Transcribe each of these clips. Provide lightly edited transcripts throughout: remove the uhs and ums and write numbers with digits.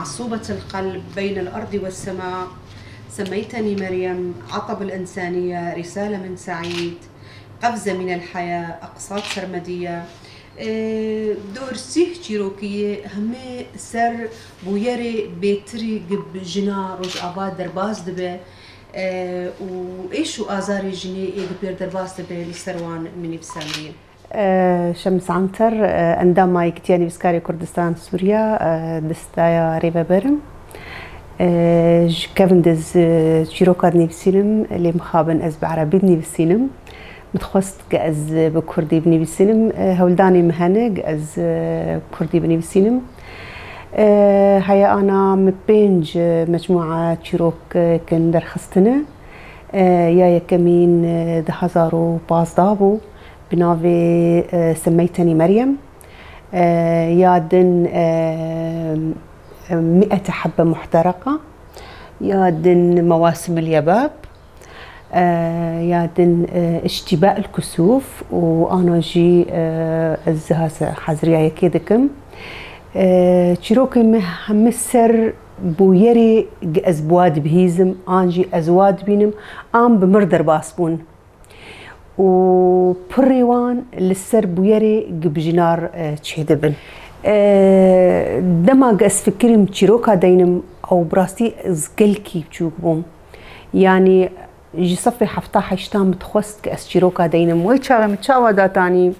معصوبة القلب بين الأرض والسماء، سميتني مريم، عطب الإنسانية، رسالة من سعيد، قفزة من الحياة، أقساط سرمدية. دور سيه چیرۆکیە هەمێ سەر بویەرێ بێتری گب ژنا ڕۆژئاوا دەرباز دەبێ و ئێش و ئازاری ژنێ ئێگە پێر دەرباز دەبێ لەسەروان منیفسانیە. شمس عنتر انداما يكتياني بسكاري كردستان سوريا دستايا ريبا برم كيفن دز شيروكا نيفسينم اللي مخابن از بعربي نيفسينم متخصص از بكردي بنيفسينم هولداني مهنج از كردي بنيفسينم. هيا انا مبينج مجموعة شيروك كن درخستنا يا كمين دهزارو بازدابو بناوي سميتني مريم يادن 100 حبة محترقة يادن مواسم اليباب يادن اشتباء الكسوف وأنا جي الزهاسة حزرية كيدكم شيروكي همسر بويري أزبواد بهيزم آنجي أزواد بينم آم بمردر باسبون وبريوان للسر بويري جبجنار تشهدبن دما قاس فكرم تشيروكا دينم او براستي زقلكي بتشوكبوم يعني جي صفي حفتا حيشتان بتخوست قاس تشيروكا دينم ويتشاغي متشاوى داتاني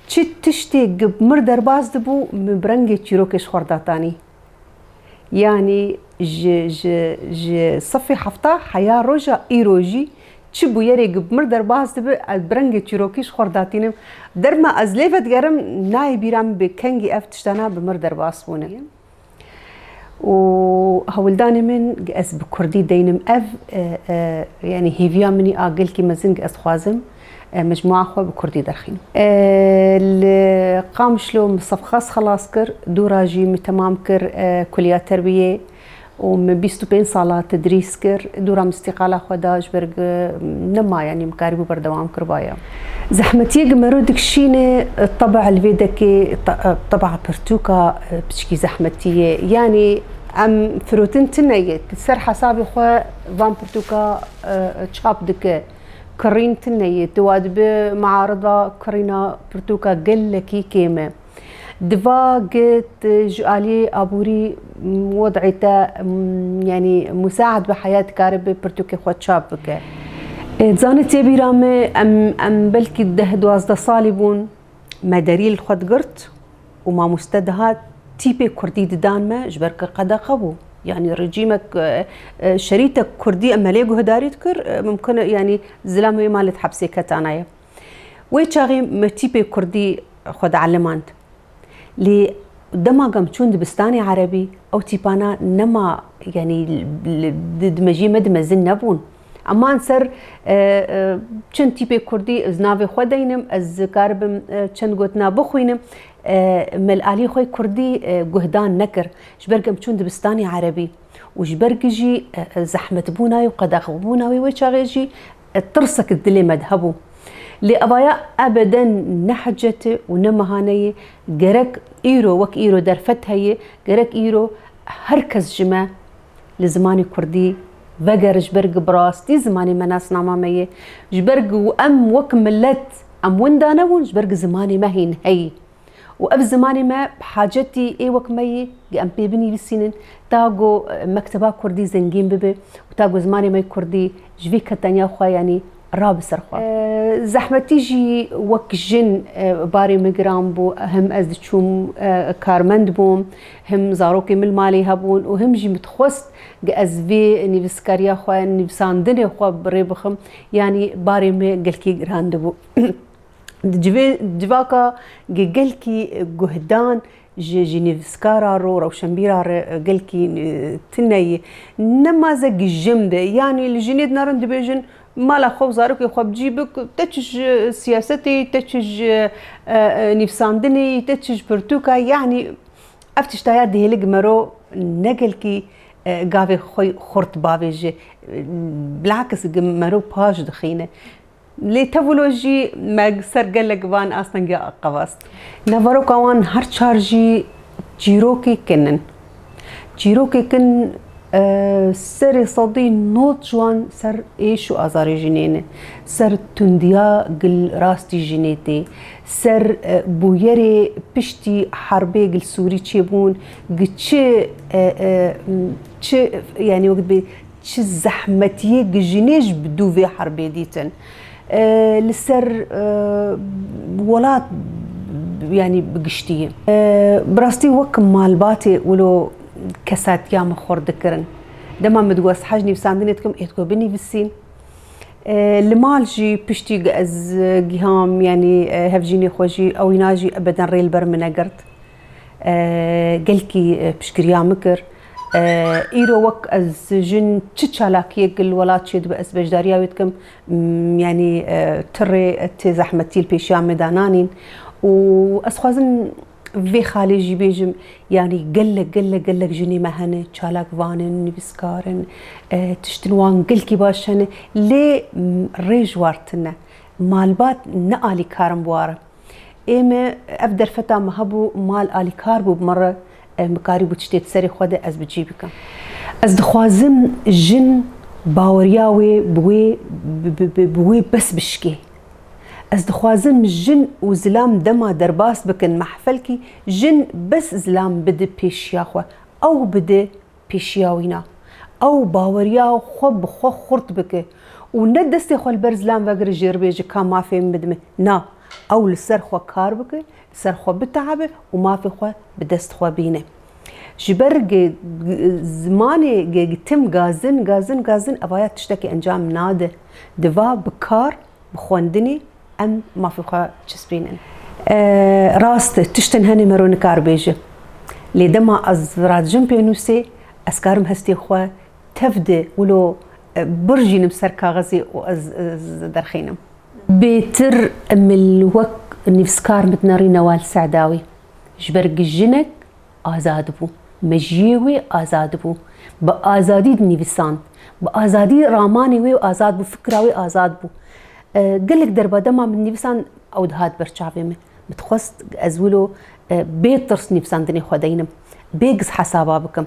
تشي تشتي قب مردر باز دبو مبرنجي تشيروكي شخور داتاني يعني جي صفي حفتا حيا روجا ايروجي چبو یری گب مردر باز دب برنگ چیروکیش خورداتینم در ما از لیفت گرم نای بیرم به کنگی افتشتنا به مردر باز بونه و هولدان من از بکردی دینم اف يعني هیویا منی آگل کی مزنگ از خوازم مجموعة خو بكردي درخين قامشلو مصف خاص خلاص كر دوراجي متمام كر كليات تربية و25 ساله تدريس كر دورا مستقاله خداج برق نما يعني مقاربو بردوام كربايا زحمتي جمرو دكشينه الطبع الفيدكي طبع برتوكا بشكي زحمتي يعني ام فروتن تنيت تسر حسابي خو فان برتوكا تشاب دك كرين تنيت تواد بمعارضه كرينا برتوكا قل لكي كيمه دفا قلت جالي أبوري وضعيته يعني مساعد بحياة كارب برتوكي خوات شابك زانت يبي رامي أم بلكي ده دوازده صالبون مداريل خوات قرت وما مستدهات تيبي كردي دان ما جبرك قدا قبو يعني رجيمك شريتك كردي أما ليقو هداري تكر ممكن يعني زلامي مالت حبسي كتانايا ويتشاغي ما تيبي كردي خود علماند لي دما قام تشون دبستاني عربي او تيبانا نما يعني دمجي مدمزن نبون اما انسر چن تيبي كردي ازنافي خودينم از كاربم چن قوتنا بخوينم ملالي خوي كردي قهدان نكر جبرقم تشون دبستاني عربي وجبرقجي زحمة بوناي وقداغ بوناي ويشاغيجي ترسك الدلي مذهبو لأبايا أبدا نحجته ونمهانية جرك إيرو وك إيرو درفت هي جرك إيرو هركز جماع لزماني كردي وجر جبرق براستي زماني مناس نامامية جبرق وأم وك ملت أم وندانون جبرق زماني مهين هي وأب زماني ما بحاجتي إيه وك مي أم بيبني بسنين تاجو مكتبة كردي زنجين ببي وتاجو زماني مي كردي جفيك التانية خوا يعني راب سرخوا زحمتي جي وك جن باري مجرام بو هم از تشوم كارمند بوم هم زاروكي من المالي هبون وهم جي متخوست از في نيفسكاريا خوا نيفساندني خوا بريبخم يعني باري مي قلكي جراند بو جواكا قلكي جهدان جنيفسكارا رو شمبيرا قلكي تني نمازق الجمده يعني الجنيد نارن دبيجن مالا خوب زاروكي خوب جيبك تتش سياستي تتش نفساندني تتش برتوكا يعني افتش تايات دي هلق مرو نقلكي قافي خوي خورت بافيجي بالعكس مرو باج دخينه لي تفولوجي ما سرقلك بان اصلا قواست نفرو كوان هر تشارجي جيروكي كنن چیرۆکێکن سەرێ سەدەی نۆت جوان سەر ئێش و ئازاری ژنێنە سەر توندیا گل ڕاستی ژنێتێ سەر بویەرێ پشتی حربێ گل سووری چێبوون چ یعنی وەک بێ چ زەحمەتیە گژنێژ بدووێ حربێ دیتن لەسەر وڵات ینی بگشتیە بڕاستی وەک مالباتێ ولۆ کەساتیامە خۆر دەکردن دەما مدگوەست حەج نیوساندنێت کەم ئێتکۆ بنیویسین لە ماڵژی پشتی ئەز گیهام ینی هەڤژینێ خۆژی ئەوی ناژی ئەبەدەن ڕێل بەر منەگرت گەلکی پشتگیریامە کرد ئیرۆ وەک ئەز ژن چ چالاکیەک گل وڵات چێت بە ئەس بەشداریاوێت کەم ینی تڕێ تێ زەحمەتی پێشیامەدانانین و ئەسخوازم vê xalê jî bêjim yanî gelek jinê me hene çalakvanên nivîskarin tiştin wan gelkî baş hene lê rêj wartine malbat ne alîkarin ware ême ev derfeta me hebû mal alîkar bû mere mikarî bû tiştê serê xwe de ez bicî bikim ez dixwazim jin baweriya wê bi wê bes bişkê ez dixwazim jin û zilam dema derbas bikin mehfelkî jin bes zilam bide pêşiya xwe ew bide pêşiya wî na ew baweriya xwe bi xwe xurt bike û ne destê xwe li ber zilam vegire jê ribêje ka mafê min bidime na ew li ser xwe kar bike li ser xwe bitehebe û mafê xwe bi dest xwe bîne ji ber zimanê tim gazin evaya tiştekî encam nade diva bi kar bi xwendinê em mafê xwe çispînin rast e tiştên henê me ro nikar bêje lê dema ez radijim pênûsê ez karim hestê xwe tev de wilo birjînim ser kaxezê û ez derxînim bêtir emil wek nivîskar mitine rî Newal Seዕdawî ji ber jinek azad bû mejiyê wê azad bû bi azadî dinivîsand bi azadî ramanê wê azad bû fikra wê azad bû gelek derbadema min nivîsan ew dihat ber çavê me dixwest ez wilo bê tirs nivîsandinê xwe deynim bê giz hesaba bikim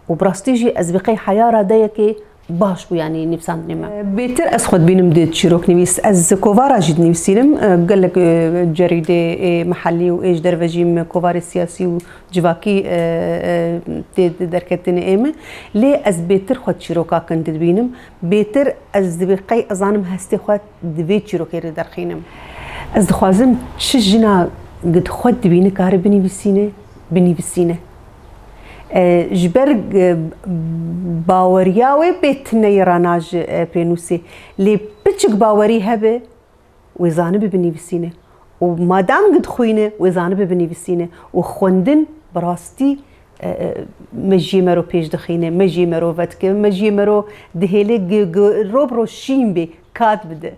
û bi rastî jî ez bi qey heya radeyekê baş bû yanî nivîsandinê me bêtir ez xwe dibînim dê çîroknivîs ez kovara jî dinivîsînim gelek cerîdê mehellî û êj derve jî kovarê siyasî û civakî tê derketinê ême lê ez bêtir xwe çîrokakin dibînim bêtir ez dibê qey ezanim hestê xwe divê çîrokê re derxînim ez dixwazim çi jina xwe dibîne kare binivîsîne ji ber baweriya wê bêtineyê rana ji pênûsê lê piçik bawerî hebe wê zanibe binivîsîne û madam dixwîne wê zanibe binivîsîne û xwendin bi rastî me jiyê me ro pêş dixîne me jiyê me ro vedike me jiyê me ro dihêlê rob ro şîn bê kat bide